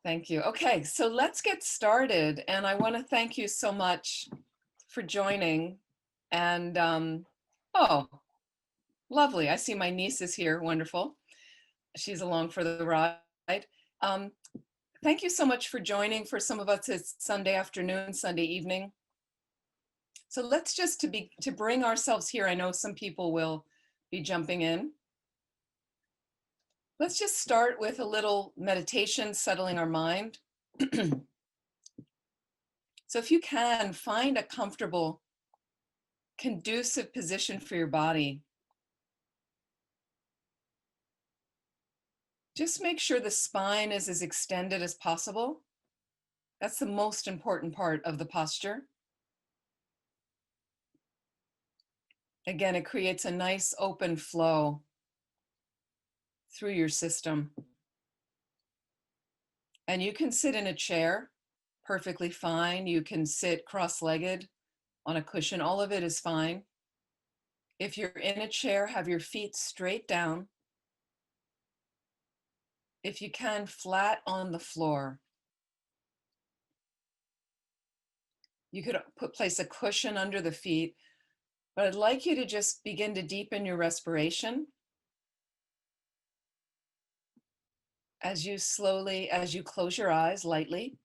Thank you. Okay, so let's get started. And I want to thank you so much for joining. And oh, lovely. I see my niece is here. Wonderful. She's along for the ride. Um, Thank you so much for joining. For some of us, it's Sunday afternoon, Sunday evening. So let's just to bring ourselves here. I know some people will be jumping in. Let's just start with a little meditation, settling our mind. So if you can, find a comfortable, conducive position for your body. Just make sure the spine is as extended as possible. That's the most important part of the posture. Again, it creates a nice open flow through your system. And you can sit in a chair perfectly fine. You can sit cross-legged on a cushion. All of it is fine. If you're in a chair, have your feet straight down. If you can, flat on the floor. You could place a cushion under the feet, but I'd like you to just begin to deepen your respiration as you close your eyes lightly.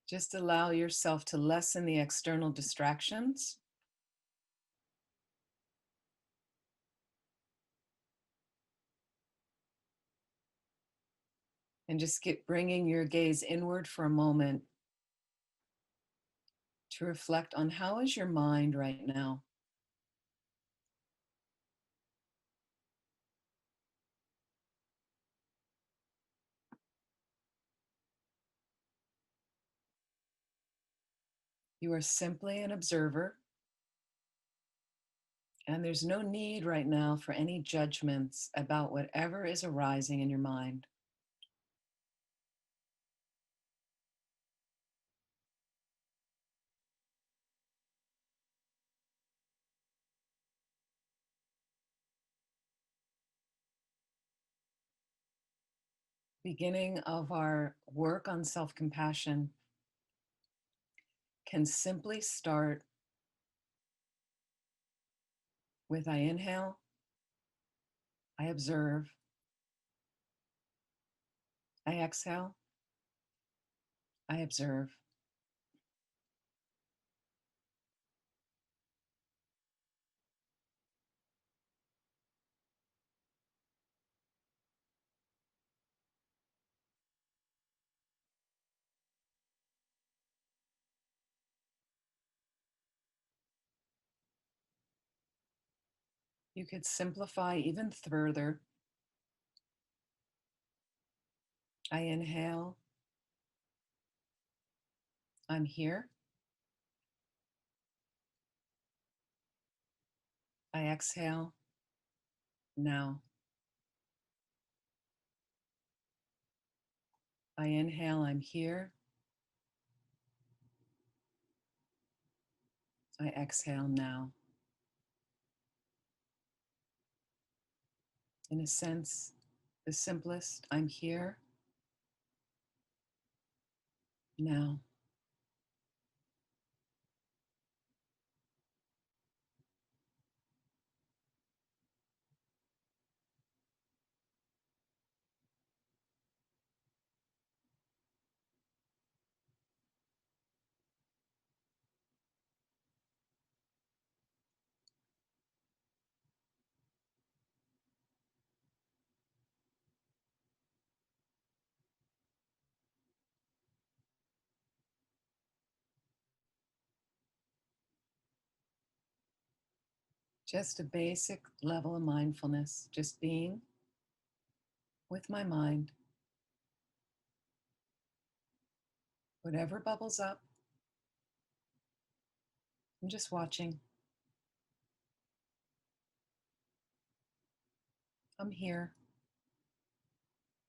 Just allow yourself to lessen the external distractions. And just bringing your gaze inward for a moment to reflect on how is your mind right now. You are simply an observer, and there's no need right now for any judgments about whatever is arising in your mind. Beginning of our work on self-compassion can simply start with I inhale, I observe, I exhale, I observe. You could simplify even further. I inhale, I'm here. I exhale, now. I inhale, I'm here. I exhale, now. In a sense, the simplest, I'm here, now. Just a basic level of mindfulness, just being with my mind. Whatever bubbles up, I'm just watching. I'm here,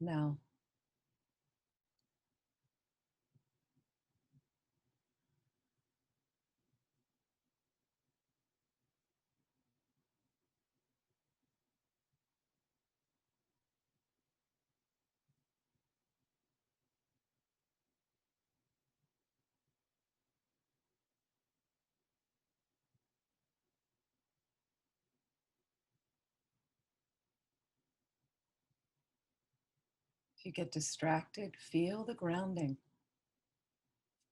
now. If you get distracted, feel the grounding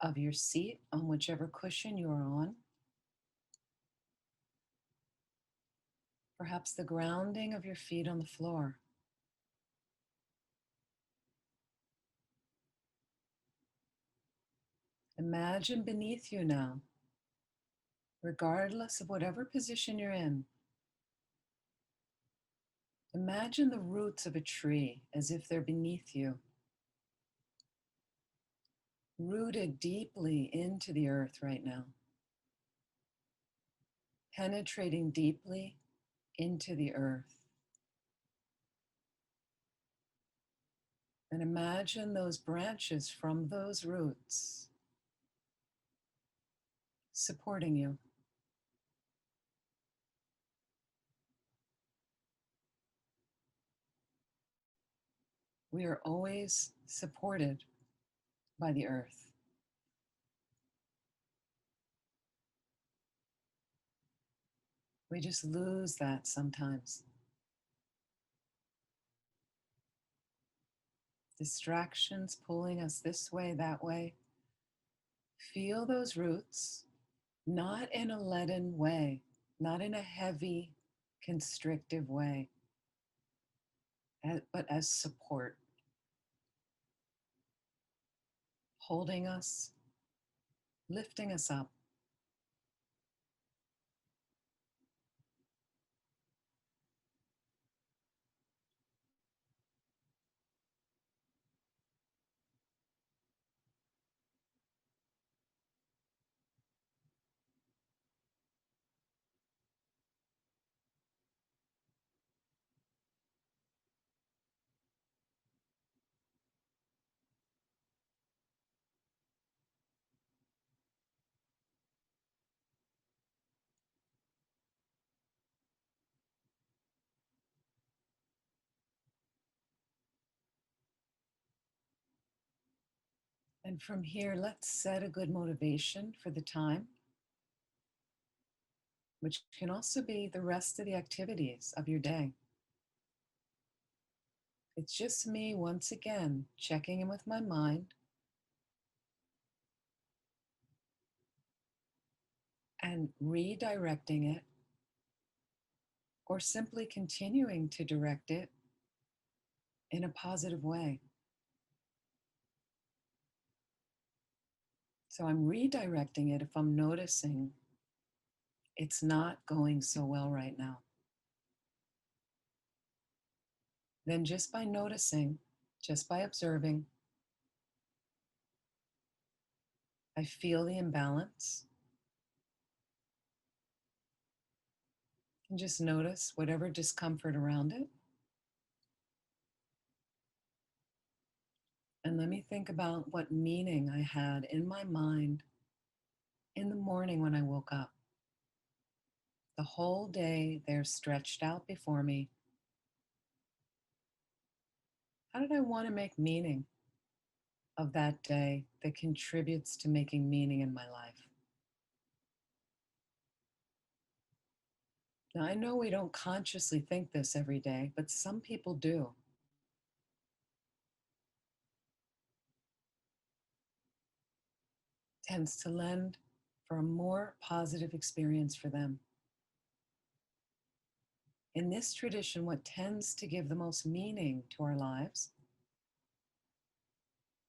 of your seat on whichever cushion you are on. Perhaps the grounding of your feet on the floor. Imagine beneath you now, regardless of whatever position you're in. Imagine the roots of a tree as if they're beneath you, rooted deeply into the earth right now, penetrating deeply into the earth. And imagine those branches from those roots supporting you. We are always supported by the earth. We just lose that sometimes. Distractions pulling us this way, that way. Feel those roots, not in a leaden way, not in a heavy, constrictive way, but as support, holding us, lifting us up. And from here, let's set a good motivation for the time, which can also be the rest of the activities of your day. It's just me once again checking in with my mind and redirecting it, or simply continuing to direct it in a positive way. So I'm redirecting it if I'm noticing it's not going so well right now. Then just by noticing, just by observing, I feel the imbalance. And just notice whatever discomfort around it. And let me think about what meaning I had in my mind in the morning when I woke up. The whole day there stretched out before me. How did I want to make meaning of that day that contributes to making meaning in my life? Now, I know we don't consciously think this every day, but some people do. Tends to lend for a more positive experience for them. In this tradition, what tends to give the most meaning to our lives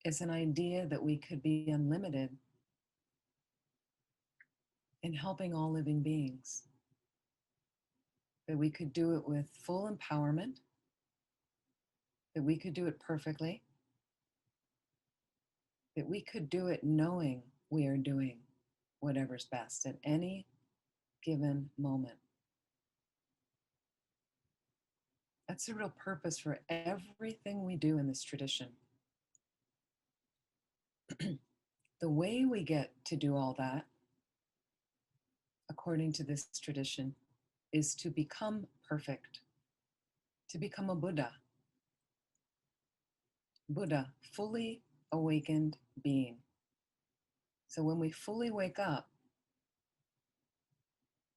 is an idea that we could be unlimited in helping all living beings, that we could do it with full empowerment, that we could do it perfectly, that we could do it knowing we are doing whatever's best at any given moment. That's the real purpose for everything we do in this tradition. The way we get to do all that, according to this tradition, is to become perfect, to become a Buddha. Buddha, fully awakened being. So when we fully wake up,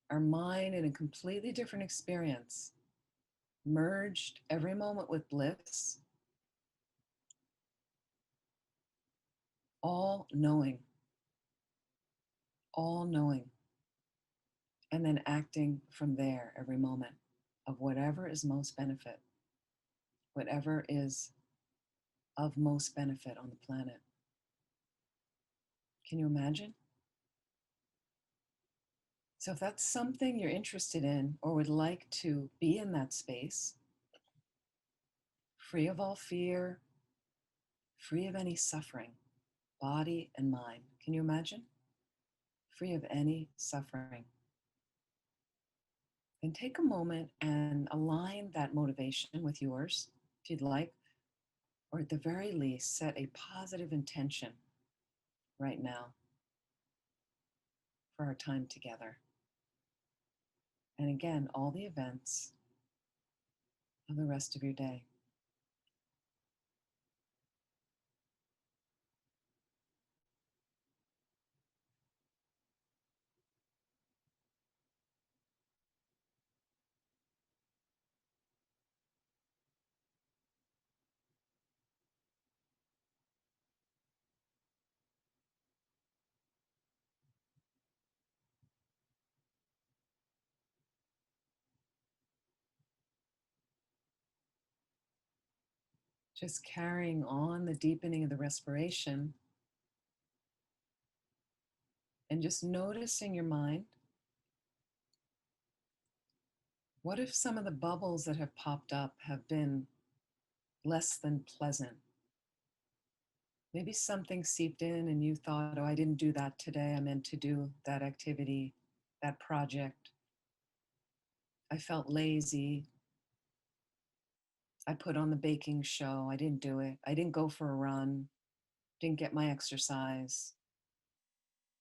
our mind in a completely different experience, merged every moment with bliss, all knowing, and then acting from there every moment of whatever is most benefit, whatever is of most benefit on the planet. Can you imagine? So, if that's something you're interested in or would like to be in that space, free of all fear, free of any suffering, body and mind, can you imagine? Free of any suffering. Then take a moment and align that motivation with yours, if you'd like, or at the very least, set a positive intention right now for our time together. And again, all the events of the rest of your day. Just carrying on the deepening of the respiration and just noticing your mind. What if some of the bubbles that have popped up have been less than pleasant? Maybe something seeped in and you thought, oh, I didn't do that today. I meant to do that activity, that project. I felt lazy. I put on the baking show. I didn't do it. I didn't go for a run. Didn't get my exercise.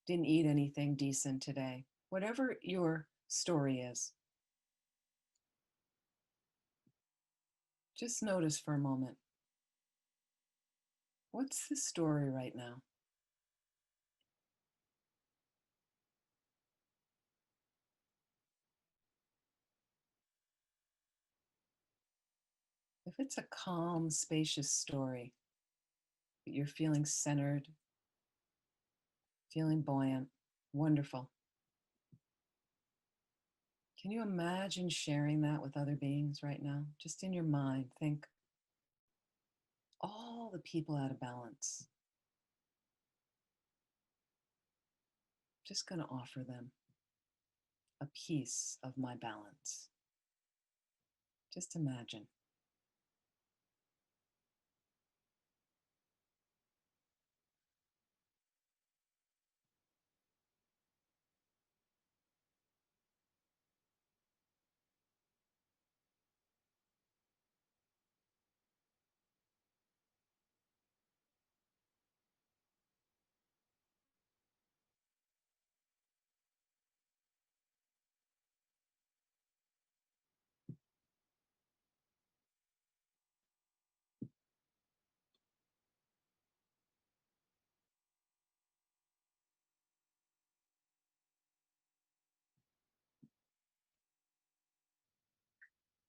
Didn't eat anything decent today. Whatever your story is, just notice for a moment. What's the story right now? If it's a calm, spacious story, that you're feeling centered, feeling buoyant, wonderful. Can you imagine sharing that with other beings right now? Just in your mind, think all the people out of balance. Just going to offer them a piece of my balance. Just imagine.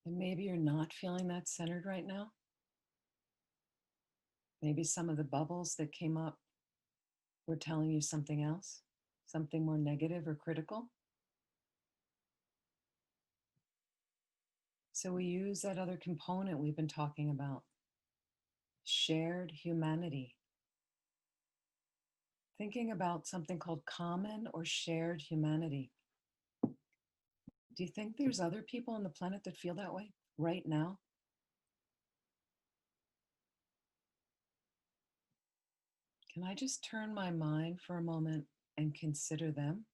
And maybe you're not feeling that centered right now. Maybe some of the bubbles that came up were telling you something else, something more negative or critical. So we use that other component we've been talking about, shared humanity. Thinking about something called common or shared humanity. Do you think there's other people on the planet that feel that way right now? Can I just turn my mind for a moment and consider them?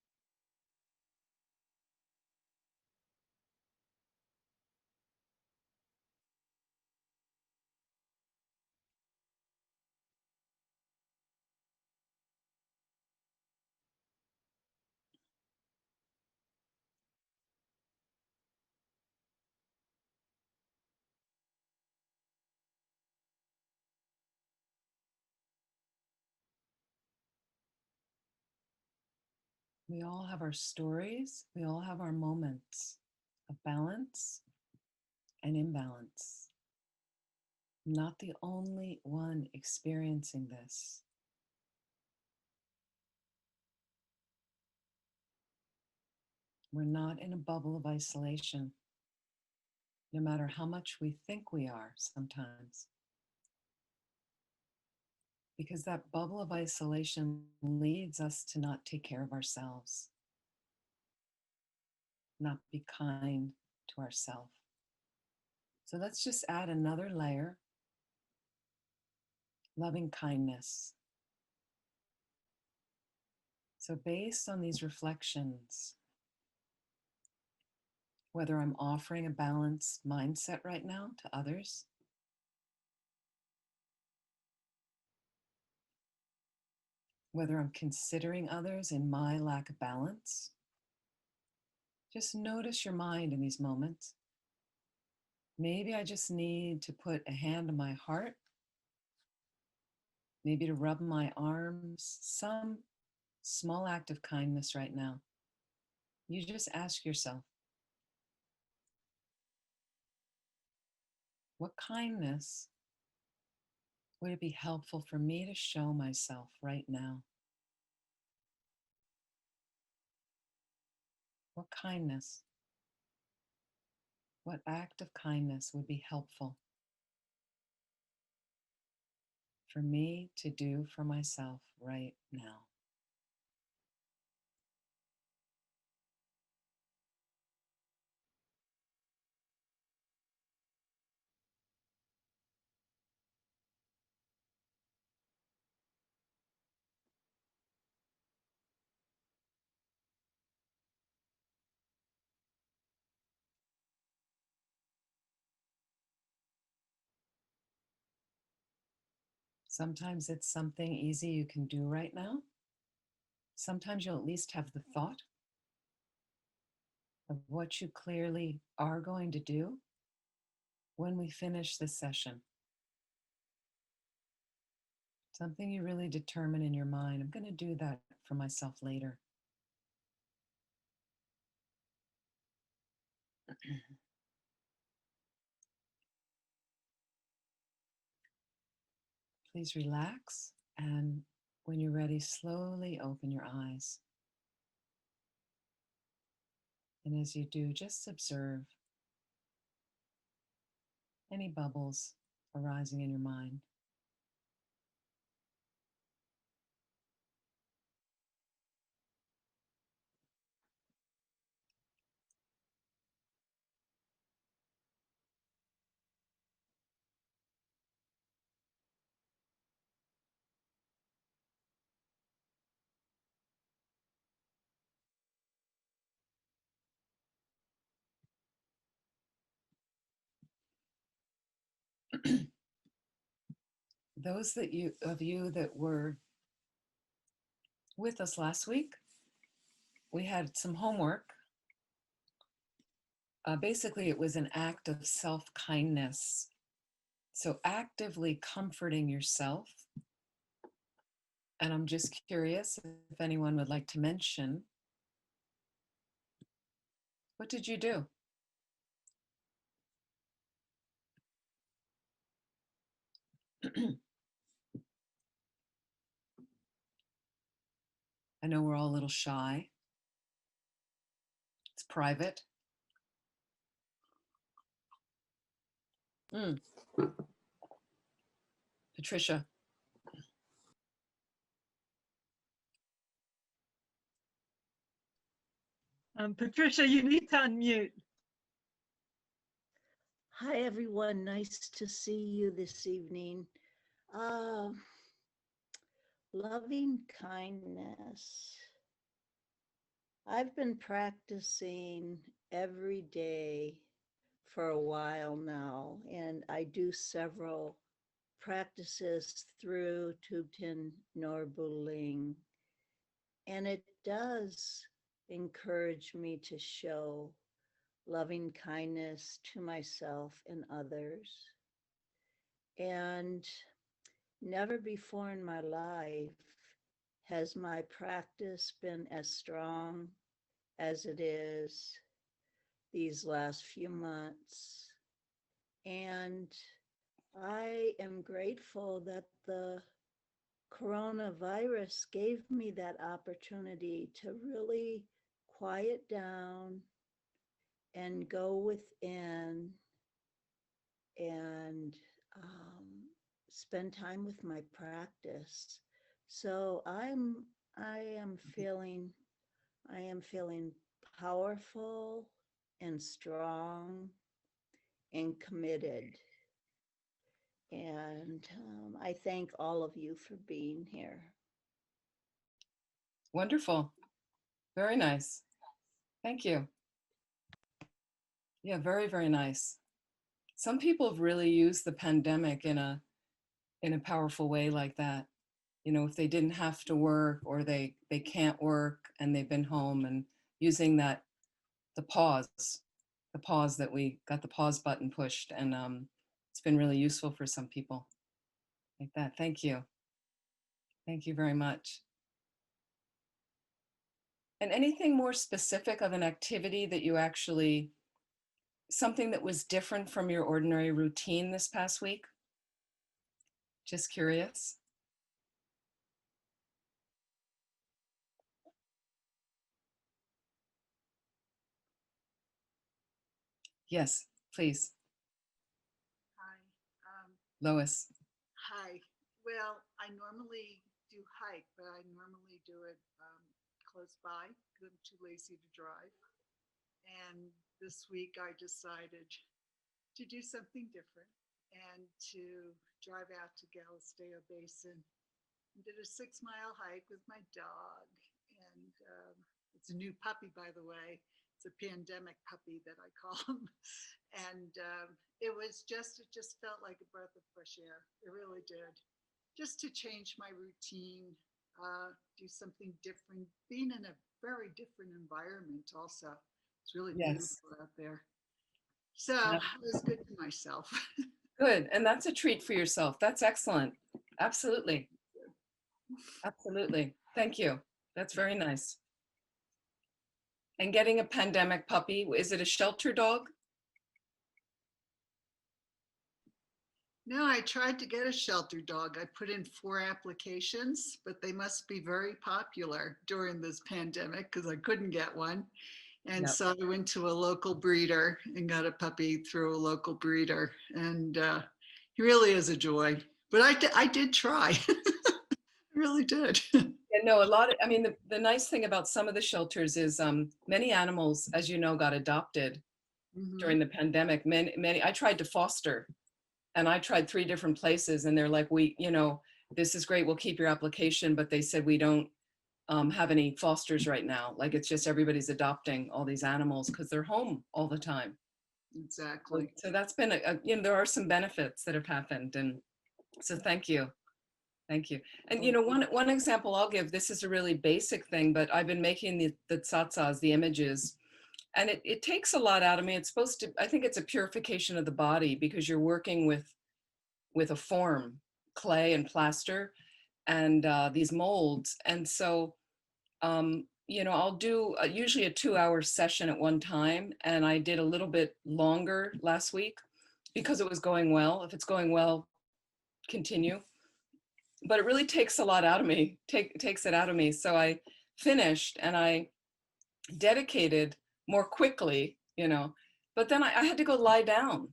We all have our stories, we all have our moments of balance and imbalance. I'm not the only one experiencing this. We're not in a bubble of isolation, no matter how much we think we are sometimes. Because that bubble of isolation leads us to not take care of ourselves, not be kind to ourselves. So let's just add another layer, loving kindness. So based on these reflections, whether I'm offering a balanced mindset right now to others, whether I'm considering others in my lack of balance, just notice your mind in these moments. Maybe I just need to put a hand on my heart, maybe to rub my arms, some small act of kindness right now. You just ask yourself, what kindness would it be helpful for me to show myself right now? What kindness, what act of kindness would be helpful for me to do for myself right now? Sometimes it's something easy you can do right now. Sometimes you'll at least have the thought of what you clearly are going to do when we finish this session. Something you really determine in your mind. I'm going to do that for myself later. Please relax, and when you're ready, slowly open your eyes. And as you do, just observe any bubbles arising in your mind. Those of you that were with us last week, we had some homework. Basically, it was an act of self-kindness. So actively comforting yourself. And I'm just curious if anyone would like to mention, what did you do? I know we're all a little shy. It's private. Patricia. Patricia, you need to unmute. Hi, everyone. Nice to see you this evening. Loving kindness. I've been practicing every day for a while now, and I do several practices through Tubten Norbu Ling, and it does encourage me to show loving kindness to myself and others. And never before in my life has my practice been as strong as it is these last few months. And I am grateful that the coronavirus gave me that opportunity to really quiet down and go within and spend time with my practice. So I am feeling powerful and strong and committed. And I thank all of you for being here. Wonderful. Very nice. Thank you. Yeah, very, very nice. Some people have really used the pandemic in a powerful way like that. You know, if they didn't have to work or they can't work and they've been home, and using that the pause that we got the pause button pushed, and it's been really useful for some people like that. Thank you. Thank you very much. And anything more specific of an activity that you actually, something that was different from your ordinary routine this past week? Just curious. Yes, please. Hi. Lois. Hi. Well, I normally do hike, but I normally do it close by because I'm too lazy to drive. And this week I decided to do something different and to drive out to Galisteo Basin and did a 6 mile hike with my dog. And it's a new puppy, by the way. It's a pandemic puppy that I call him. And it just felt like a breath of fresh air. It really did. Just to change my routine, do something different, being in a very different environment also. It's really Yes. beautiful out there. So Yeah. it was good to myself. Good. And that's a treat for yourself. That's excellent. Absolutely. Absolutely. Thank you. That's very nice. And getting a pandemic puppy, is it a shelter dog? No, I tried to get a shelter dog. I put in 4 applications, but they must be very popular during this pandemic because I couldn't get one. And Yep. so I went to a local breeder and got a puppy through a local breeder. And he really is a joy. But I did try. I really did. Yeah, no, I mean, the nice thing about some of the shelters is many animals, as you know, got adopted during the pandemic. Many, I tried to foster, and I tried 3 different places, and they're like, this is great, we'll keep your application, but they said we don't have any fosters right now. Like, it's just everybody's adopting all these animals because they're home all the time. Exactly. So that's been there are some benefits that have happened, and so thank you. Thank you. And one example I'll give, this is a really basic thing, but I've been making the tsatsas, the images, and it takes a lot out of me. It's supposed to, I think it's a purification of the body because you're working with a form, clay and plaster, and these molds. And so, I'll do usually a 2-hour session at one time. And I did a little bit longer last week because it was going well. If it's going well, continue. But it really takes a lot out of me, takes it out of me. So I finished and I dedicated more quickly, but then I had to go lie down.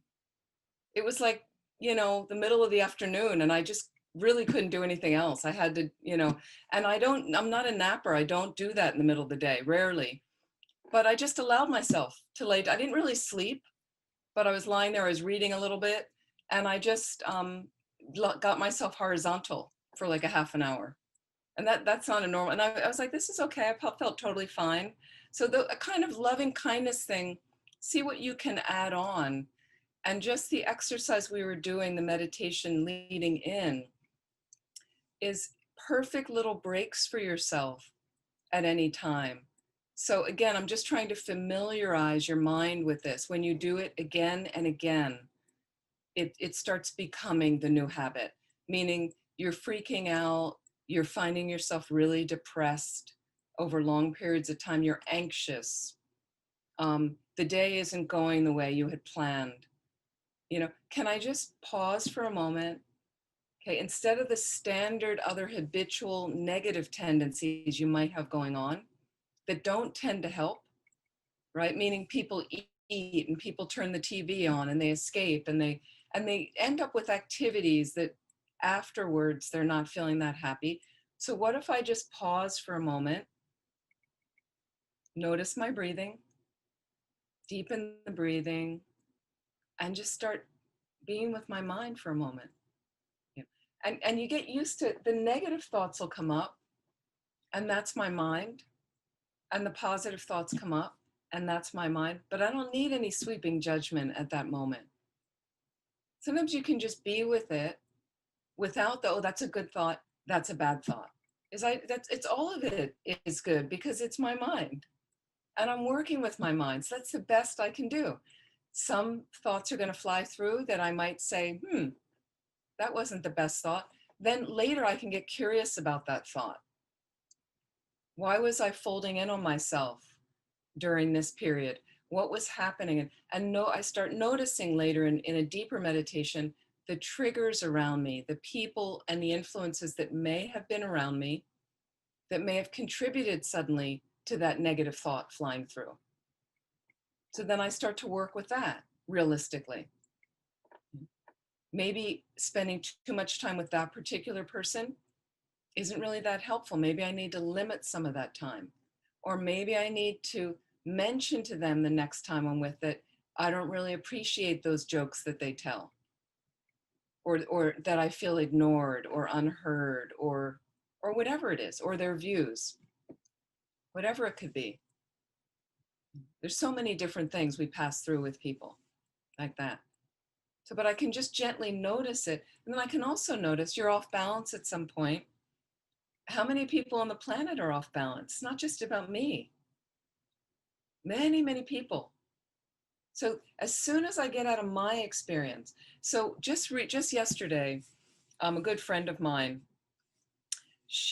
It was like, the middle of the afternoon, and I just really couldn't do anything else. I had to, and I'm not a napper. I don't do that in the middle of the day, rarely. But I just allowed myself to lay. I didn't really sleep, but I was lying there, I was reading a little bit, and I just got myself horizontal for like a half an hour. And that's not a normal, and I was like, this is okay. I felt totally fine. So a kind of loving kindness thing, see what you can add on. And just the exercise we were doing, the meditation leading in, is perfect little breaks for yourself at any time. So again, I'm just trying to familiarize your mind with this. When you do it again and again, it starts becoming the new habit, meaning you're freaking out, you're finding yourself really depressed over long periods of time, you're anxious. The day isn't going the way you had planned. Can I just pause for a moment? Okay, instead of the standard other habitual negative tendencies you might have going on, that don't tend to help, right? Meaning people eat and people turn the TV on and they escape and they end up with activities that afterwards they're not feeling that happy. So what if I just pause for a moment, notice my breathing, deepen the breathing, and just start being with my mind for a moment. Yeah. And you get used to the negative thoughts will come up, and that's my mind. And the positive thoughts come up, and that's my mind. But I don't need any sweeping judgment at that moment. Sometimes you can just be with it without the, oh, that's a good thought, that's a bad thought. It's all of it is good because it's my mind. And I'm working with my mind. So that's the best I can do. Some thoughts are going to fly through that I might say, that wasn't the best thought. Then later I can get curious about that thought. Why was I folding in on myself during this period? What was happening? And I start noticing later in a deeper meditation, the triggers around me, the people and the influences that may have been around me that may have contributed suddenly to that negative thought flying through. So then I start to work with that realistically. Maybe spending too much time with that particular person isn't really that helpful. Maybe I need to limit some of that time. Or maybe I need to mention to them the next time I'm with it, I don't really appreciate those jokes that they tell. Or that I feel ignored or unheard or whatever it is, or their views, whatever it could be. There's so many different things we pass through with people like that. So, but I can just gently notice it. And then I can also notice you're off balance at some point. How many people on the planet are off balance? It's not just about me. Many, many people. So as soon as I get out of my experience, so just yesterday, a good friend of mine,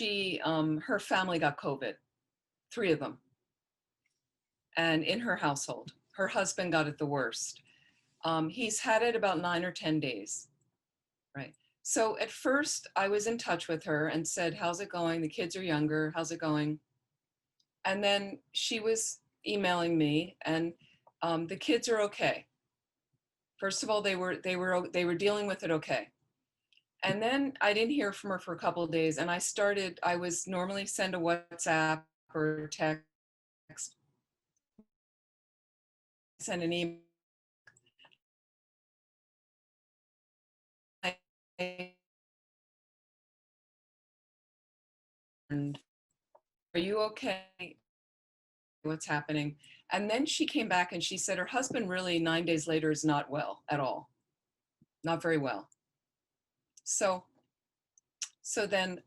her family got COVID, 3 of them. And in her household, her husband got it the worst. He's had it about 9 or 10 days, right? So at first I was in touch with her and said, how's it going? The kids are younger, how's it going? And then she was emailing me and the kids are okay. First of all, they were dealing with it okay. And then I didn't hear from her for a couple of days and I was normally send a WhatsApp or text, send an email. And are you okay? What's happening? And then she came back and she said her husband really 9 days later is not well at all. Not very well. So then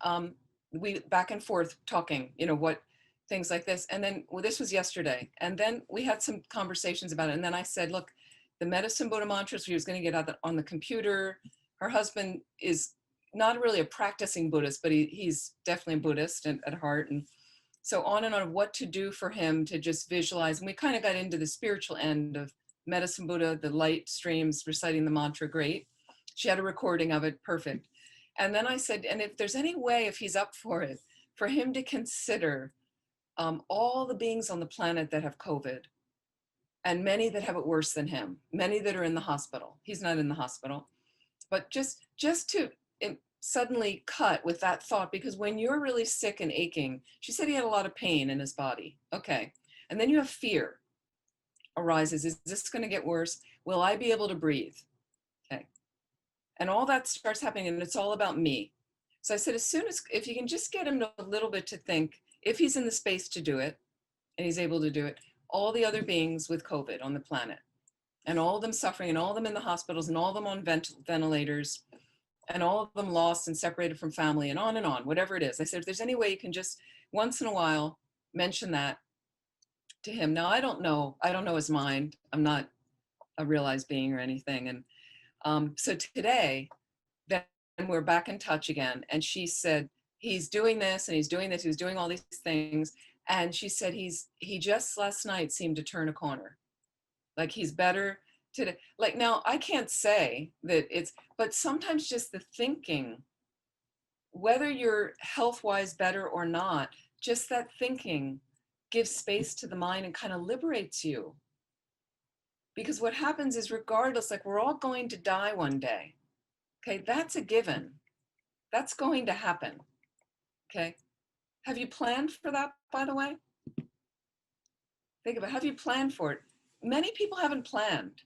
we back and forth talking, what things like this. And then, well, this was yesterday. And then we had some conversations about it. And then I said, look, the medicine Buddha mantras, he was going to get out on the computer. Her husband is not really a practicing Buddhist, but he's definitely a Buddhist at heart. And so on and on, what to do for him to just visualize. And we kind of got into the spiritual end of medicine Buddha, the light streams, reciting the mantra, great. She had a recording of it, perfect. And then I said, and if there's any way, if he's up for it, for him to consider all the beings on the planet that have COVID, and many that have it worse than him, many that are in the hospital. He's not in the hospital, but just to suddenly cut with that thought, because when you're really sick and aching, she said he had a lot of pain in his body. Okay. And then you have fear arises. Is this going to get worse? Will I be able to breathe? Okay. And all that starts happening and it's all about me. So I said, if you can just get him a little bit to think, if he's in the space to do it and he's able to do it, all the other beings with COVID on the planet and all of them suffering and all of them in the hospitals and all of them on ventilators and all of them lost and separated from family and on, whatever it is. I said, if there's any way you can just once in a while mention that to him. Now, I don't know his mind. I'm not a realized being or anything. And so today, then we're back in touch again. And she said, he's doing this and he's doing this. He was doing all these things. And she said, he just last night seemed to turn a corner. Like he's better today. Like now I can't say that but sometimes just the thinking, whether you're health-wise better or not, just that thinking gives space to the mind and kind of liberates you. Because what happens is, regardless, like, we're all going to die one day. Okay, that's a given. That's going to happen. Okay. Have you planned for that, by the way? Think about it. Have you planned for it? Many people haven't planned.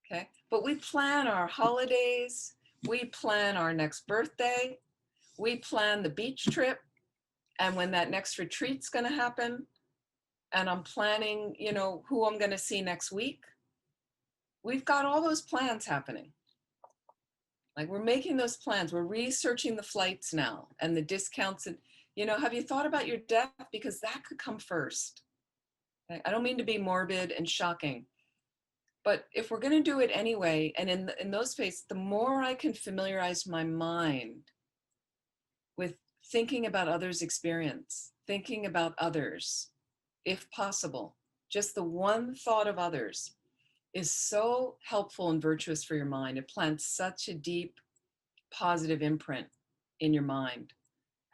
Okay. But we plan our holidays. We plan our next birthday. We plan the beach trip. And when that next retreat's going to happen, and I'm planning, who I'm going to see next week. We've got all those plans happening. Like, we're making those plans. We're researching the flights now and the discounts. And, have you thought about your death? Because that could come first. Okay? I don't mean to be morbid and shocking, but if we're going to do it anyway, and in those phases, the more I can familiarize my mind with thinking about others' experience, thinking about others, if possible, just the one thought of others is so helpful and virtuous for your mind. It plants such a deep positive imprint in your mind.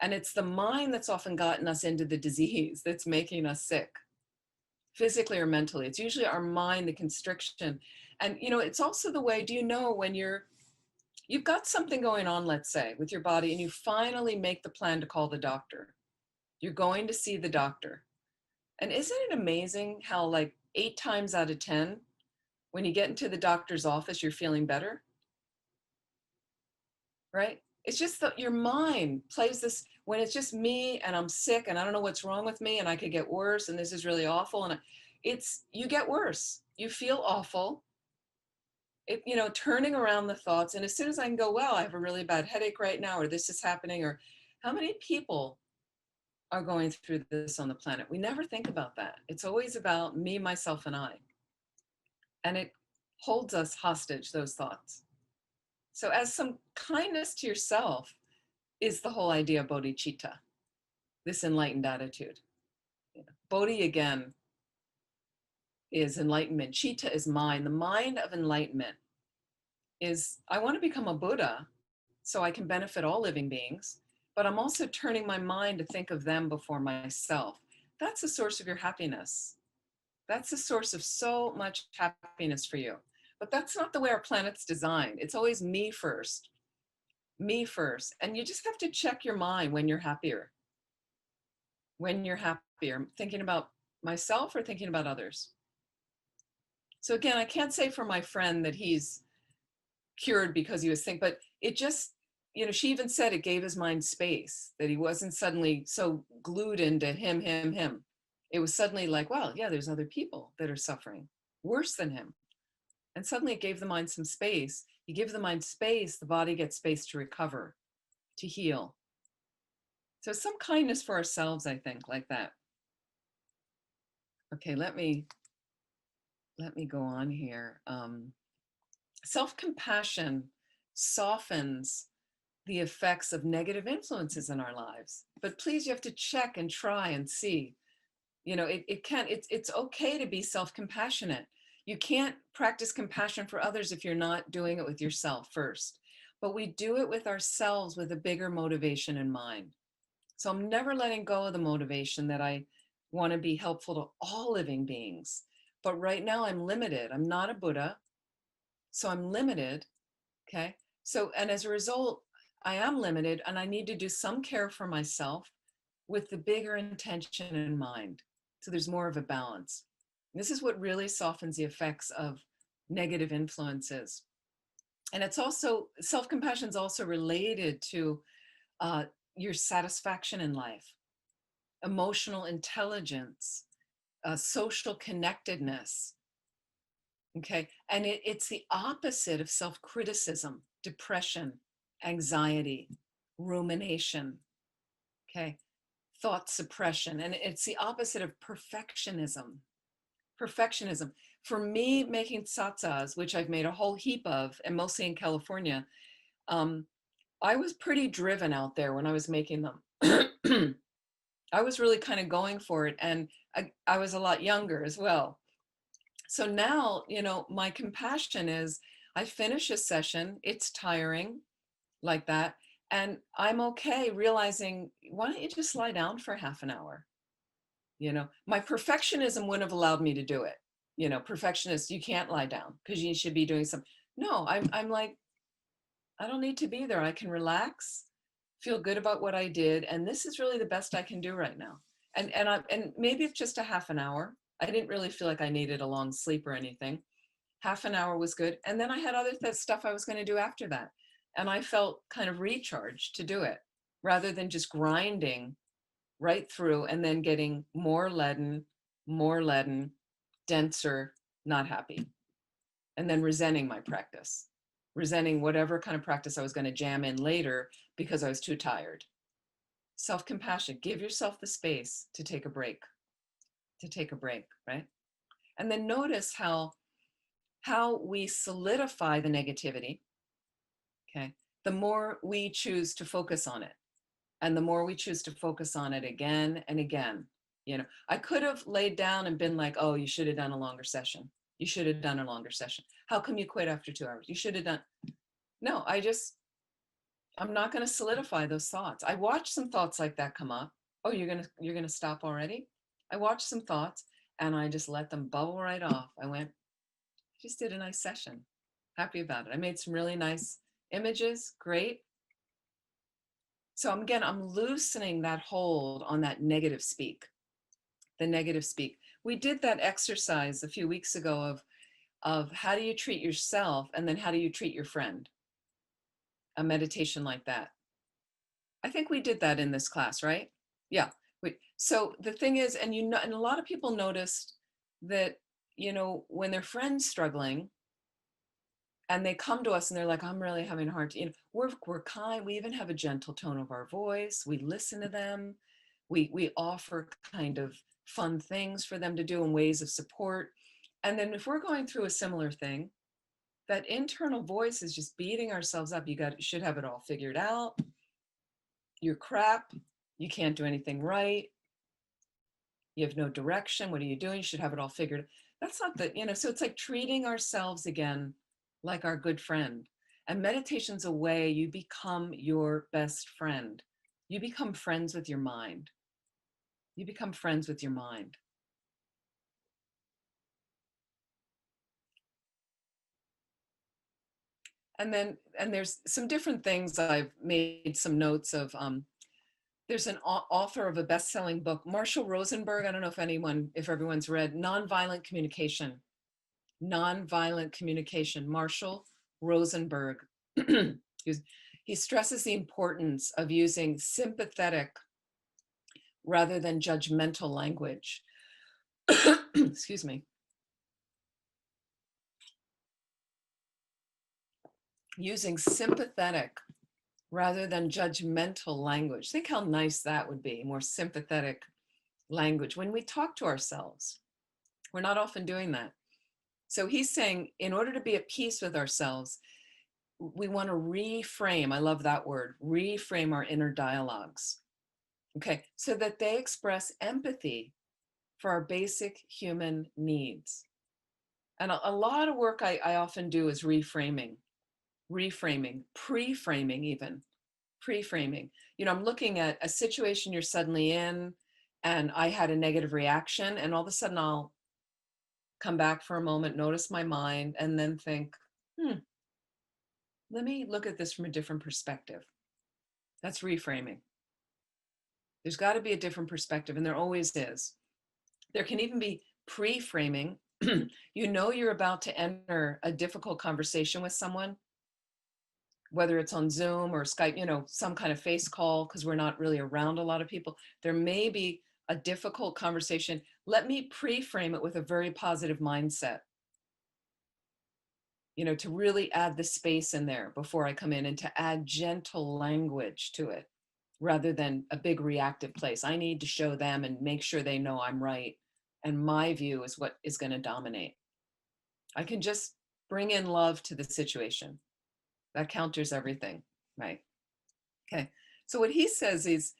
And it's the mind that's often gotten us into the disease that's making us sick, physically or mentally. It's usually our mind, the constriction. And, it's also the way, do you know, when you've got something going on, let's say, with your body, and you finally make the plan to call the doctor. You're going to see the doctor. And isn't it amazing how, like, 8 times out of 10, when you get into the doctor's office, you're feeling better, right? It's just that your mind plays this, when it's just me and I'm sick and I don't know what's wrong with me and I could get worse and this is really awful. And you get worse. You feel awful. Turning around the thoughts. And as soon as I can go, well, I have a really bad headache right now, or this is happening, or how many people are going through this on the planet? We never think about that. It's always about me, myself, and I. And it holds us hostage, those thoughts. So as some kindness to yourself is the whole idea of bodhicitta, this enlightened attitude. Bodhi, again, is enlightenment. Citta is mind. The mind of enlightenment is, I want to become a Buddha so I can benefit all living beings, but I'm also turning my mind to think of them before myself. That's the source of your happiness. That's the source of so much happiness for you. But that's not the way our planet's designed. It's always me first. Me first. And you just have to check your mind when you're happier. When you're happier, thinking about myself or thinking about others. So again, I can't say for my friend that he's cured because he was thinking, but it just, she even said it gave his mind space, that he wasn't suddenly so glued into him. It was suddenly like, well, yeah, there's other people that are suffering worse than him. And suddenly it gave the mind some space. You give the mind space, the body gets space to recover, to heal. So some kindness for ourselves, I think, like that. Okay, let me go on here. Self-compassion softens the effects of negative influences in our lives. But please, you have to check and try and see. It's okay to be self-compassionate. You can't practice compassion for others if you're not doing it with yourself first. But we do it with ourselves with a bigger motivation in mind. So I'm never letting go of the motivation that I want to be helpful to all living beings. But right now I'm limited. I'm not a Buddha, so I'm limited. Okay. So, and as a result, I am limited and I need to do some care for myself with the bigger intention in mind. So there's more of a balance. This is what really softens the effects of negative influences. And it's also, self-compassion is also related to your satisfaction in life, emotional intelligence, social connectedness. Okay. And it's the opposite of self-criticism, depression, anxiety, rumination. Okay. Thought suppression. And it's the opposite of perfectionism. Perfectionism. For me, making tsatsas, which I've made a whole heap of, and mostly in California, I was pretty driven out there when I was making them. I was really kind of going for it. And I was a lot younger as well. So now, my compassion is, I finish a session, it's tiring like that. And I'm okay realizing, why don't you just lie down for half an hour? My perfectionism wouldn't have allowed me to do it. Perfectionist, you can't lie down because you should be doing something. No, I'm like, I don't need to be there. I can relax, feel good about what I did, and this is really the best I can do right now. And maybe it's just a half an hour. I didn't really feel like I needed a long sleep or anything. Half an hour was good, and then I had other stuff I was going to do after that, and I felt kind of recharged to do it rather than just grinding right through and then getting more leaden, denser, not happy, and then resenting my practice, resenting whatever kind of practice I was going to jam in later because I was too tired. Self-compassion, give yourself the space to take a break, right? And then notice how we solidify the negativity, okay? The more we choose to focus on it, and the more we choose to focus on it again and again. I could have laid down and been like, oh, you should have done a longer session. You should have done a longer session. How come you quit after 2 hours? You should have done. No, I'm not going to solidify those thoughts. I watched some thoughts like that come up. Oh, you're going to stop already? I watched some thoughts and I just let them bubble right off. I went, just did a nice session. Happy about it. I made some really nice images. Great. So I'm loosening that hold on that negative speak, the negative speak. We did that exercise a few weeks ago of how do you treat yourself and then how do you treat your friend? A meditation like that. I think we did that in this class, right? Yeah. So the thing is, and and a lot of people noticed that, when their friend's struggling, and they come to us and they're like, I'm really having a hard time. We're kind. We even have a gentle tone of our voice. We listen to them. We offer kind of fun things for them to do and ways of support. And then if we're going through a similar thing, that internal voice is just beating ourselves up. You should have it all figured out. You're crap. You can't do anything right. You have no direction. What are you doing? You should have it all figured. That's not so it's like treating ourselves again like our good friend. And meditation's a way you become your best friend. You become friends with your mind. You become friends with your mind. And there's some different things. I've made some notes of. There's an author of a best-selling book, Marshall Rosenberg. I don't know if everyone's read Nonviolent Communication. Nonviolent Communication, Marshall Rosenberg. He stresses the importance of using sympathetic rather than judgmental language. Excuse me. Using sympathetic rather than judgmental language. Think how nice that would be, more sympathetic language. When we talk to ourselves, we're not often doing that. So he's saying, in order to be at peace with ourselves, we want to reframe, I love that word, reframe our inner dialogues, okay, so that they express empathy for our basic human needs. And a lot of work I often do is reframing, pre-framing even, pre-framing. I'm looking at a situation you're suddenly in, and I had a negative reaction, and all of a sudden I'll come back for a moment, notice my mind, and then think, let me look at this from a different perspective. That's reframing. There's got to be a different perspective, and there always is. There can even be pre-framing. You're about to enter a difficult conversation with someone, whether it's on Zoom or Skype, some kind of face call, because we're not really around a lot of people. There may be a difficult conversation. Let me pre-frame it with a very positive mindset. To really add the space in there before I come in, and to add gentle language to it rather than a big reactive place. I need to show them and make sure they know I'm right. And my view is what is going to dominate. I can just bring in love to the situation. That counters everything, right? Okay. So what he says is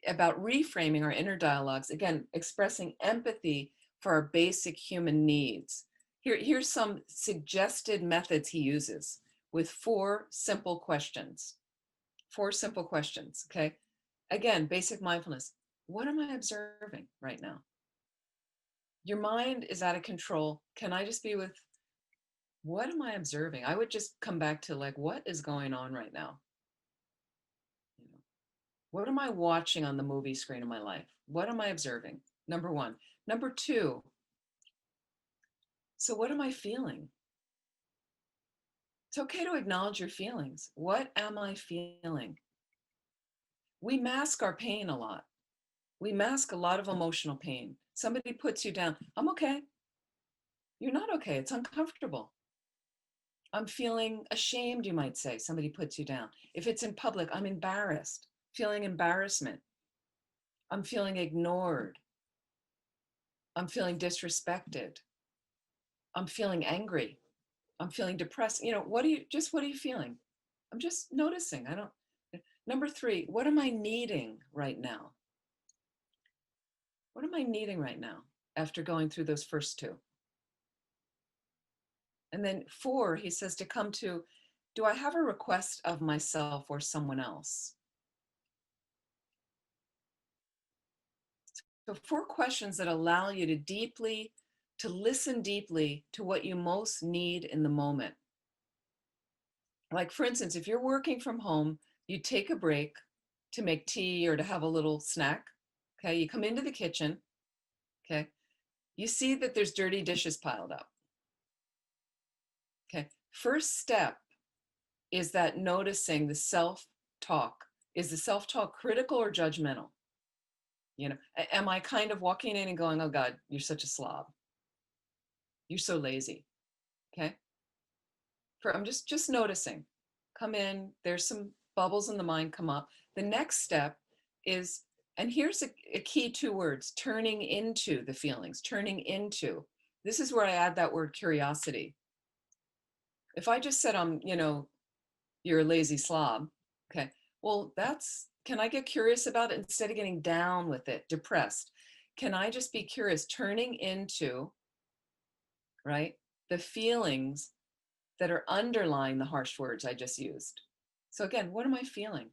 about reframing our inner dialogues, again, expressing empathy for our basic human needs. Here's some suggested methods he uses with 4 simple questions. 4 simple questions, okay? Again, basic mindfulness. what am I observing right now? Your mind is out of control. Can I just be with, what am I observing? I would just come back to like, what is going on right now? You know, what am I watching on the movie screen of my life? What am I observing? Number one. Number two, so what am I feeling? It's okay to acknowledge your feelings. What am I feeling? We mask our pain a lot. We mask a lot of emotional pain. Somebody puts you down. I'm okay. You're not okay. It's uncomfortable. I'm feeling ashamed, you might say. Somebody puts you down. If it's in public, I'm embarrassed, feeling embarrassment. I'm feeling ignored. I'm feeling disrespected. I'm feeling angry. I'm feeling depressed. You know, what are you feeling? I'm just noticing. Number three, what am I needing right now? What am I needing right now after going through those first two? And then four, he says to come to, do I have a request of myself or someone else? So four questions that allow you to listen deeply to what you most need in the moment. Like for instance, if you're working from home, you take a break to make tea or to have a little snack. Okay, you come into the kitchen. Okay, you see that there's dirty dishes piled up. Okay, first step is that noticing the self-talk. Is the self-talk critical or judgmental? You know, am I kind of walking in and going, oh God, you're such a slob. You're so lazy. Okay. I'm just noticing. Come in, there's some bubbles in the mind come up. The next step is, and here's a key two words, turning into the feelings, turning into. This is where I add that word curiosity. If I just said, you're a lazy slob. Okay. Well, can I get curious about it instead of getting down with it, depressed? Can I just be curious, turning into, right, the feelings that are underlying the harsh words I just used? So again, what am I feeling?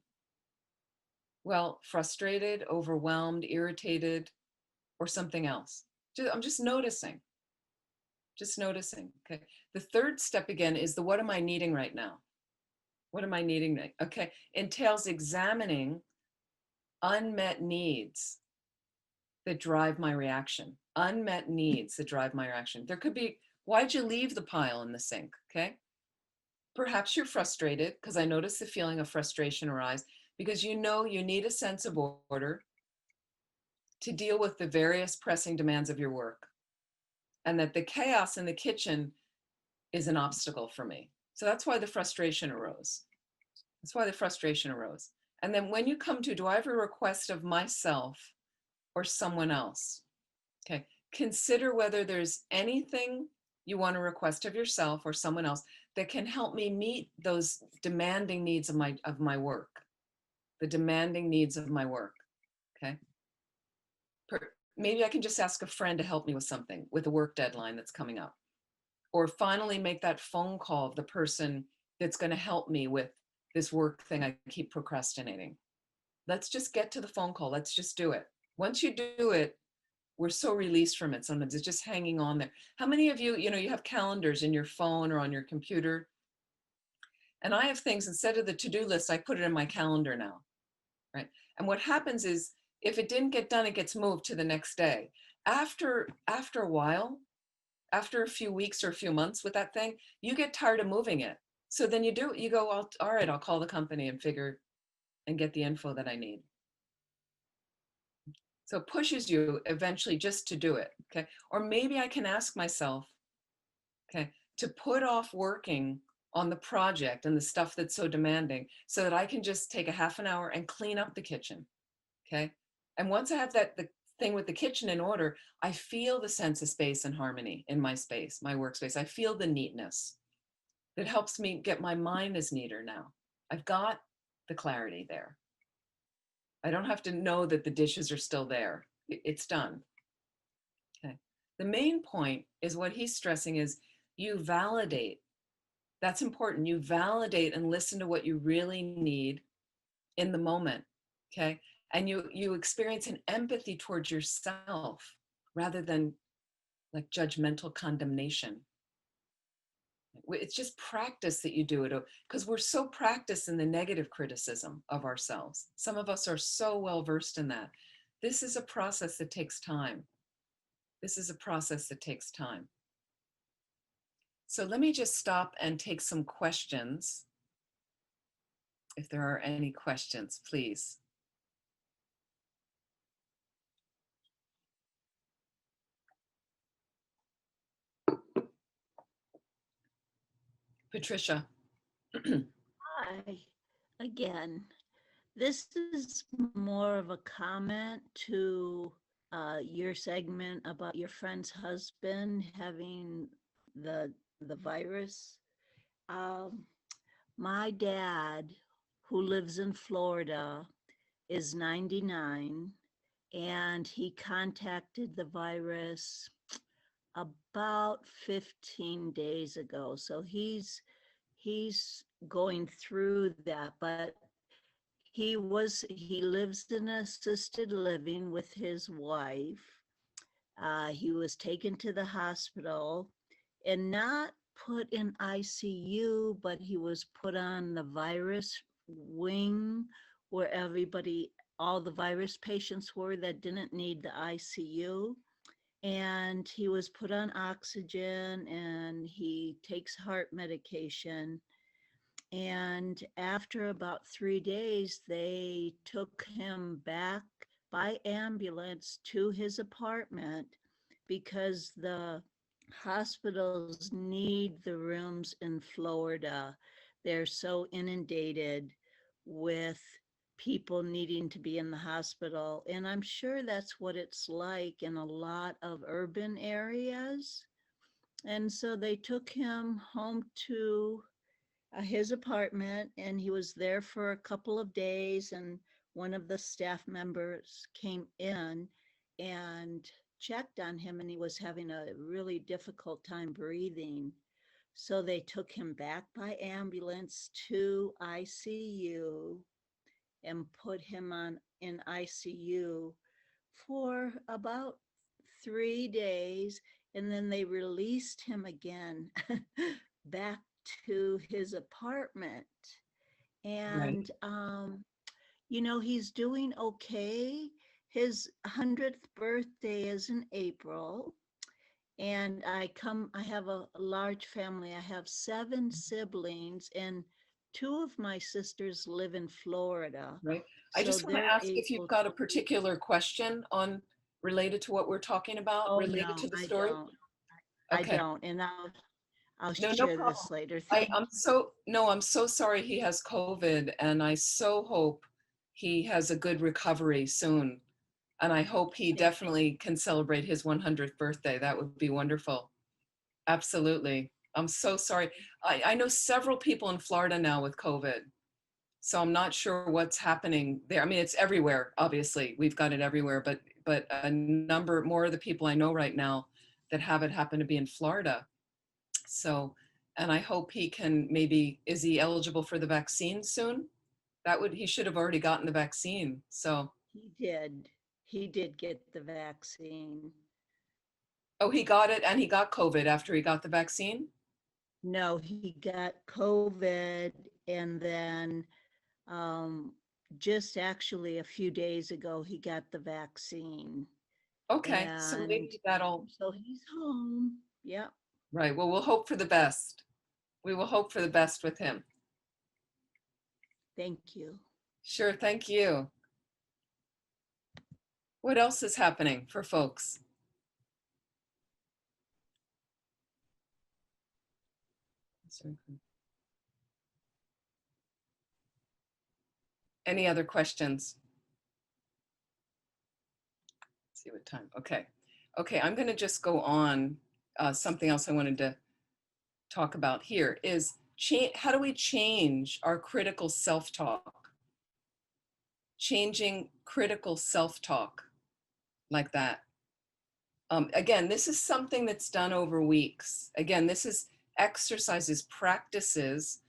Well, frustrated, overwhelmed, irritated, or something else. I'm just noticing. Just noticing. Okay. The third step again is the what am I needing right now? What am I needing? Okay. Entails examining unmet needs that drive my reaction. Unmet needs that drive my reaction. There could be, why'd you leave the pile in the sink? Okay. Perhaps you're frustrated because I notice the feeling of frustration arise because you know you need a sense of order to deal with the various pressing demands of your work, and that the chaos in the kitchen is an obstacle for me. So that's why the frustration arose. That's why the frustration arose. And then when you come to, do I have a request of myself or someone else? Okay, consider whether there's anything you want to request of yourself or someone else that can help me meet those demanding needs of my work, the demanding needs of my work. Okay. Maybe I can just ask a friend to help me with something, with a work deadline that's coming up, or finally make that phone call of the person that's going to help me with this work thing I keep procrastinating. Let's just get to the phone call. Let's just do it. Once you do it, we're so released from it. Sometimes it's just hanging on there. How many of you, you have calendars in your phone or on your computer? And I have things, instead of the to-do list, I put it in my calendar now, right? And what happens is, if it didn't get done, it gets moved to the next day. After a while, after a few weeks or a few months with that thing, you get tired of moving it. So then you go, all right, I'll call the company and get the info that I need. So it pushes you eventually just to do it, okay? Or maybe I can ask myself, okay, to put off working on the project and the stuff that's so demanding so that I can just take a half an hour and clean up the kitchen, okay? And once I have the thing with the kitchen in order, I feel the sense of space and harmony in my space, my workspace. I feel the neatness that helps me get my mind is neater now. I've got the clarity there. I don't have to know that the dishes are still there. It's done. Okay. The main point is what he's stressing is you validate. That's important. You validate and listen to what you really need in the moment. Okay. and you experience an empathy towards yourself rather than like judgmental condemnation. It's just practice that you do it, because we're so practiced in the negative criticism of ourselves. Some of us are so well versed in that. This is a process that takes time. This is a process that takes time. So let me just stop and take some questions. If there are any questions, please. Patricia. Hi, again. This is more of a comment to your segment about your friend's husband having the virus. My dad, who lives in Florida, is 99, and he contacted the virus about 15 days ago. So he's going through that, but he lives in assisted living with his wife. He was taken to the hospital and not put in ICU, but he was put on the virus wing where all the virus patients were that didn't need the ICU. And he was put on oxygen, and he takes heart medication. And after about 3 days, they took him back by ambulance to his apartment because the hospitals need the rooms in Florida. They're so inundated with people needing to be in the hospital. And I'm sure that's what it's like in a lot of urban areas. And so they took him home to his apartment, and he was there for a couple of days, and one of the staff members came in and checked on him, and he was having a really difficult time breathing. So they took him back by ambulance to ICU and put him in ICU for about 3 days, and then they released him again back to his apartment. And he's doing okay. His 100th birthday is in April, and I have a large family. I have 7 siblings, and 2 of my sisters live in Florida. Right. I just want to ask if you've got a particular question related to what we're talking about, related to the story. I Okay. don't, and I'll No share problem. this later. I'm so sorry he has COVID, and I so hope he has a good recovery soon. And I hope he definitely can celebrate his 100th birthday. That would be wonderful. Absolutely. I'm so sorry. I know several people in Florida now with COVID. So I'm not sure what's happening there. I mean, it's everywhere, obviously. We've got it everywhere, but a number more of the people I know right now that have it happen to be in Florida. So, and I hope he can is he eligible for the vaccine soon? He should have already gotten the vaccine. So. He did get the vaccine. Oh, he got it, and he got COVID after he got the vaccine? No, he got COVID, and then just actually a few days ago, he got the vaccine. Okay, so maybe So he's home. Yep. Right. Well, we'll hope for the best. We will hope for the best with him. Thank you. Sure. Thank you. What else is happening for folks? Any other questions? Let's see what time. Okay. Okay, I'm going to just go on. Something else I wanted to talk about here is how do we change our critical self-talk? Changing critical self-talk like that. Again, this is something that's done over weeks. Again, this is exercises, practices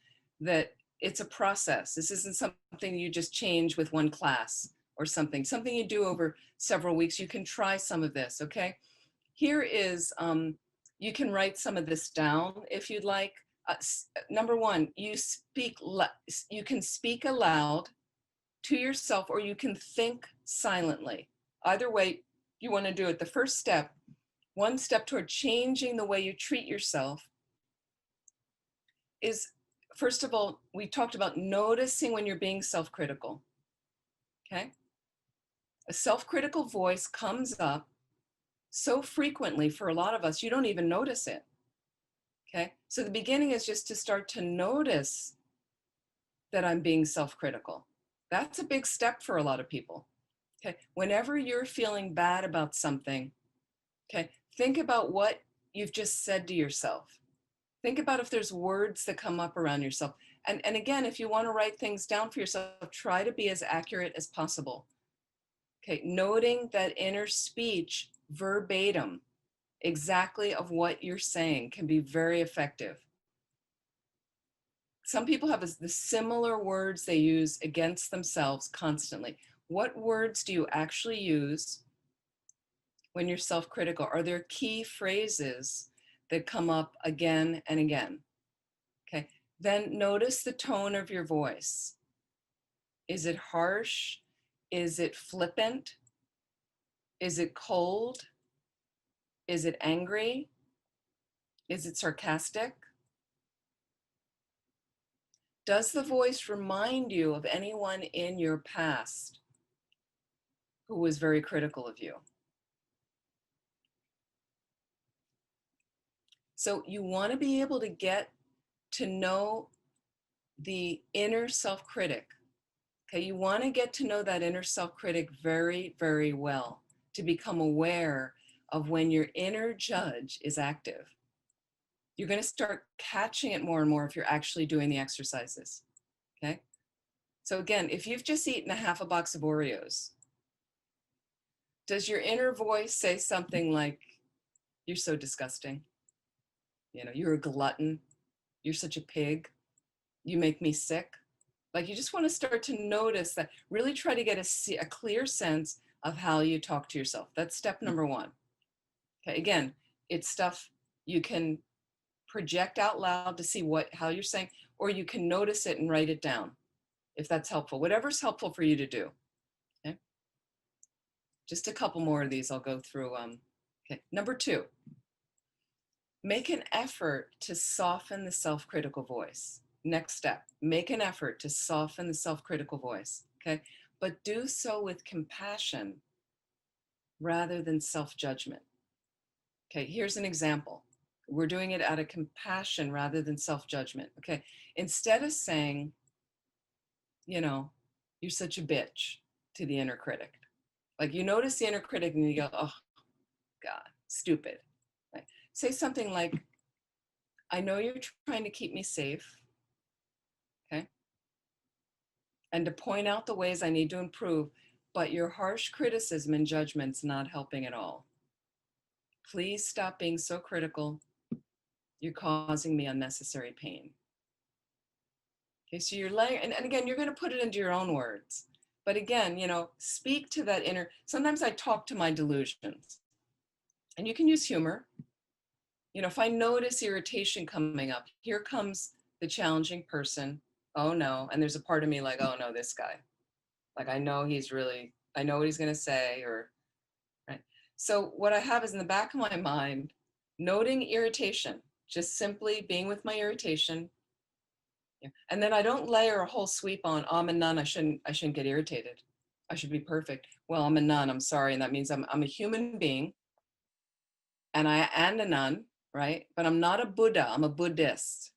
that it's a process. This isn't something you just change with one class or something you do over several weeks. You can try some of this, okay? Here is, you can write some of this down if you'd like. Number one, you can speak aloud to yourself, or you can think silently. Either way you want to do it. The first step, one step toward changing the way you treat yourself is, first of all, we talked about noticing when you're being self-critical, okay? A self-critical voice comes up so frequently for a lot of us, you don't even notice it, okay? So the beginning is just to start to notice that I'm being self-critical. That's a big step for a lot of people, okay? Whenever you're feeling bad about something, okay, think about what you've just said to yourself. Think about if there's words that come up around yourself. And again, if you want to write things down for yourself, try to be as accurate as possible. Okay, noting that inner speech verbatim, exactly of what you're saying, can be very effective. Some people have the similar words they use against themselves constantly. What words do you actually use when you're self-critical? Are there key phrases that come up again and again? Okay, then notice the tone of your voice. Is it harsh? Is it flippant? Is it cold? Is it angry? Is it sarcastic? Does the voice remind you of anyone in your past who was very critical of you? So you want to be able to get to know the inner self-critic. Okay, you want to get to know that inner self-critic very, very well, to become aware of when your inner judge is active. You're going to start catching it more and more if you're actually doing the exercises, okay? So again, if you've just eaten a half a box of Oreos, does your inner voice say something like, you're so disgusting, you know, you're a glutton, you're such a pig, you make me sick? Like, you just want to start to notice that, really try to get a clear sense of how you talk to yourself. That's step number one. Okay, again, it's stuff you can project out loud to see how you're saying, or you can notice it and write it down if that's helpful. Whatever's helpful for you to do. Okay, just a couple more of these I'll go through. Okay, number two, make an effort to soften the self-critical voice. Next step, make an effort to soften the self-critical voice, okay? But do so with compassion rather than self-judgment. Okay, here's an example. We're doing it out of compassion rather than self-judgment, okay? Instead of saying, you know, you're such a bitch to the inner critic. Like, you notice the inner critic and you go, oh, God, stupid. Right? Say something like, I know you're trying to keep me safe, okay? And to point out the ways I need to improve, but your harsh criticism and judgment's not helping at all. Please stop being so critical. You're causing me unnecessary pain. Okay, so you're laying, and again, you're going to put it into your own words. But again, you know, speak to that inner, sometimes I talk to my delusions. And you can use humor. You know, if I notice irritation coming up, here comes the challenging person. Oh no. And there's a part of me like, oh no, this guy. Like, I know what he's going to say, or, right? So what I have is in the back of my mind, noting irritation, just simply being with my irritation. Yeah. And then I don't layer a whole sweep on, oh, I'm a nun, I shouldn't get irritated. I should be perfect. Well, I'm a nun, I'm sorry. And that means I'm a human being, and a nun, right? But I'm not a Buddha, I'm a Buddhist.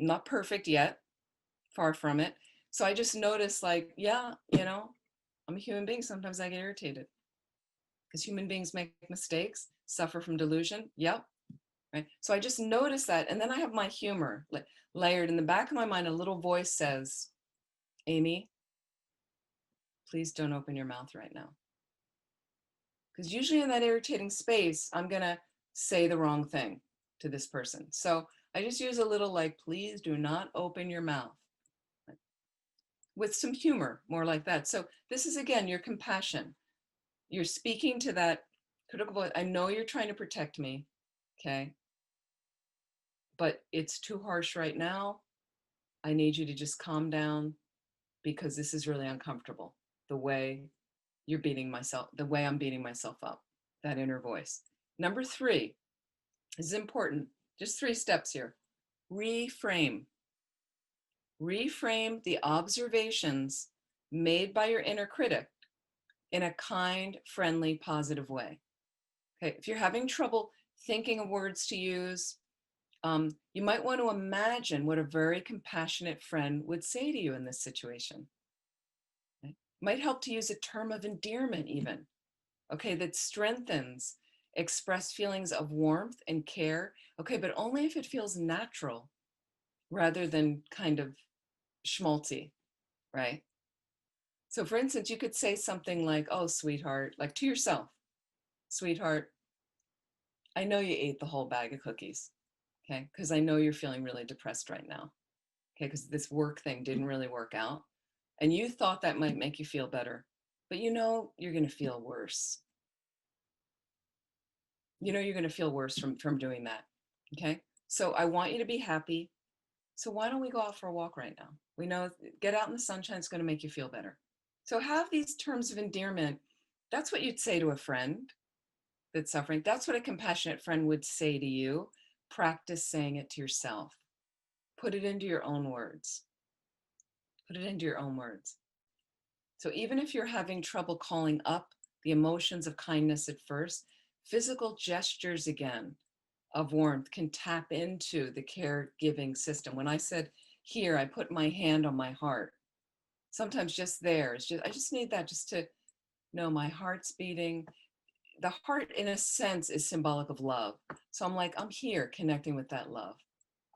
I'm not perfect yet, far from it. So I just notice, like, yeah, you know, I'm a human being. Sometimes I get irritated because human beings make mistakes, suffer from delusion. Yep. Right. So I just notice that. And then I have my humor layered in the back of my mind. A little voice says, Amy, please don't open your mouth right now. Because usually in that irritating space, I'm going to say the wrong thing to this person. So I just use a little like, please do not open your mouth. with some humor, more like that. So this is, again, your compassion. You're speaking to that critical voice. I know you're trying to protect me, okay? But it's too harsh right now. I need you to just calm down because this is really uncomfortable. The way the way I'm beating myself up, that inner voice. Number 3 is important. Just 3 steps here. Reframe. Reframe the observations made by your inner critic in a kind, friendly, positive way. Okay, if you're having trouble thinking of words to use, you might want to imagine what a very compassionate friend would say to you in this situation. Okay? Might help to use a term of endearment even, okay, that strengthens expressed feelings of warmth and care, okay, but only if it feels natural rather than kind of schmaltzy, right? So for instance, you could say something like, oh, sweetheart, like to yourself, sweetheart, I know you ate the whole bag of cookies, okay? Because I know you're feeling really depressed right now, okay? Because this work thing didn't really work out. And you thought that might make you feel better, but you know you're going to feel worse. You know you're going to feel worse from doing that, okay? So I want you to be happy. So why don't we go out for a walk right now? We know get out in the sunshine is going to make you feel better. So have these terms of endearment. That's what you'd say to a friend that's suffering. That's what a compassionate friend would say to you. Practice saying it to yourself. Put it into your own words. Put it into your own words. So even if you're having trouble calling up the emotions of kindness at first, physical gestures again of warmth can tap into the caregiving system. When I said here, I put my hand on my heart. Sometimes just there, I just need that just to know my heart's beating. The heart, in a sense, is symbolic of love. So I'm like, I'm here connecting with that love.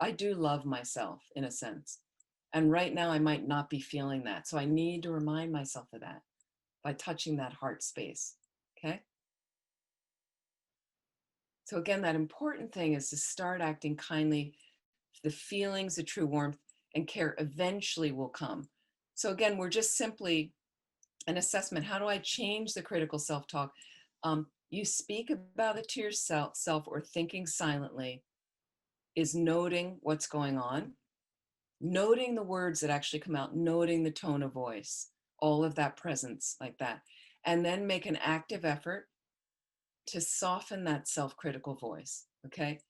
I do love myself in a sense. And right now I might not be feeling that. So I need to remind myself of that by touching that heart space. Okay. So again, that important thing is to start acting kindly. The feelings of true warmth and care eventually will come. So again, we're just simply an assessment. How do I change the critical self-talk? You speak about it to yourself or thinking silently is noting what's going on, noting the words that actually come out, noting the tone of voice, all of that presence like that. And then make an active effort to soften that self-critical voice, okay?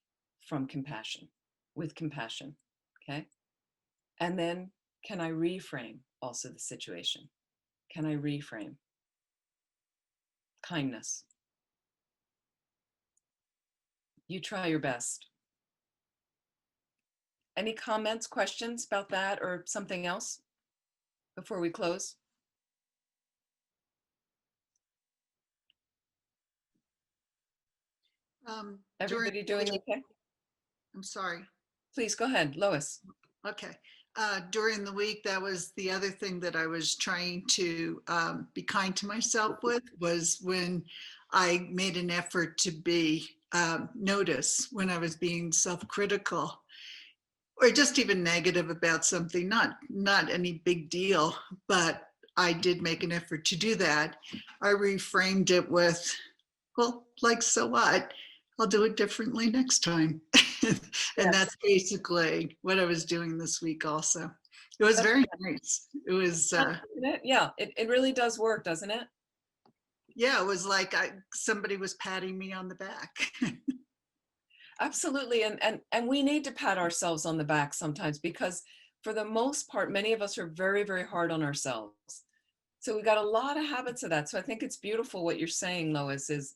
From compassion, with compassion, okay? And then can I reframe also the situation? Can I reframe? Kindness. You try your best. Any comments, questions about that or something else before we close? Everybody doing okay? I'm sorry. Please go ahead, Lois. Okay. During the week, that was the other thing that I was trying to be kind to myself with, was when I made an effort to be notice when I was being self-critical or just even negative about something, not any big deal, but I did make an effort to do that. I reframed it with, well, like, so what? I'll do it differently next time. And Yes. that's basically what I was doing this week also. It was very nice. It was, Yeah, it really does work, doesn't it? yeah, it was like somebody was patting me on the back. Absolutely. And we need to pat ourselves on the back sometimes because for the most part, many of us are very, very hard on ourselves. So we got a lot of habits of that. So I think it's beautiful what you're saying, Lois, is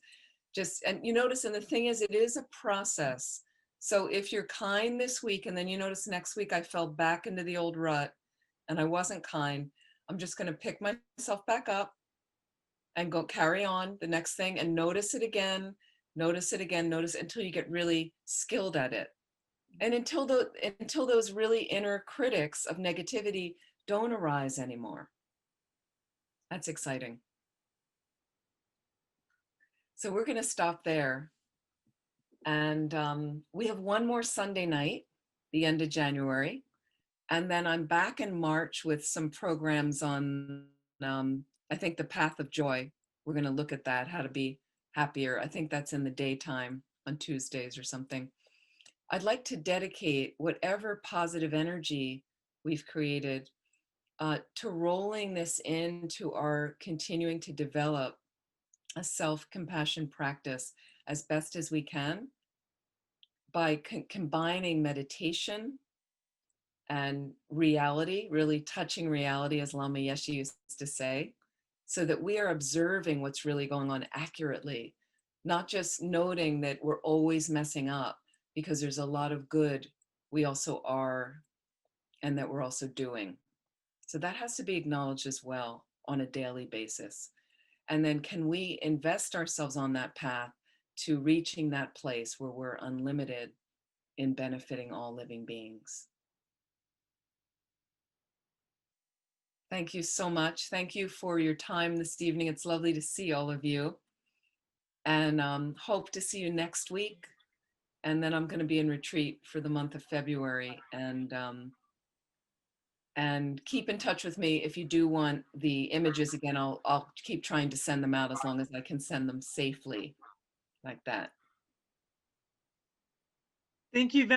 just, and you notice, and the thing is, it is a process. So if you're kind this week and then you notice next week I fell back into the old rut and I wasn't kind, I'm just going to pick myself back up and go carry on the next thing and notice it again, notice it again, notice it until you get really skilled at it. And until those really inner critics of negativity don't arise anymore. That's exciting. So we're going to stop there. And we have one more Sunday night, the end of January. And then I'm back in March with some programs on, I think, the path of joy. We're going to look at that, how to be happier. I think that's in the daytime on Tuesdays or something. I'd like to dedicate whatever positive energy we've created to rolling this into our continuing to develop a self-compassion practice as best as we can by combining meditation and reality, really touching reality, as Lama Yeshe used to say, so that we are observing what's really going on accurately, not just noting that we're always messing up, because there's a lot of good we also are and that we're also doing. So that has to be acknowledged as well on a daily basis. And then can we invest ourselves on that path to reaching that place where we're unlimited in benefiting all living beings? Thank you so much. Thank you for your time this evening. It's lovely to see all of you. And hope to see you next week. And then I'm going to be in retreat for the month of February. And keep in touch with me if you do want the images again. I'll keep trying to send them out as long as I can send them safely like that. Thank you very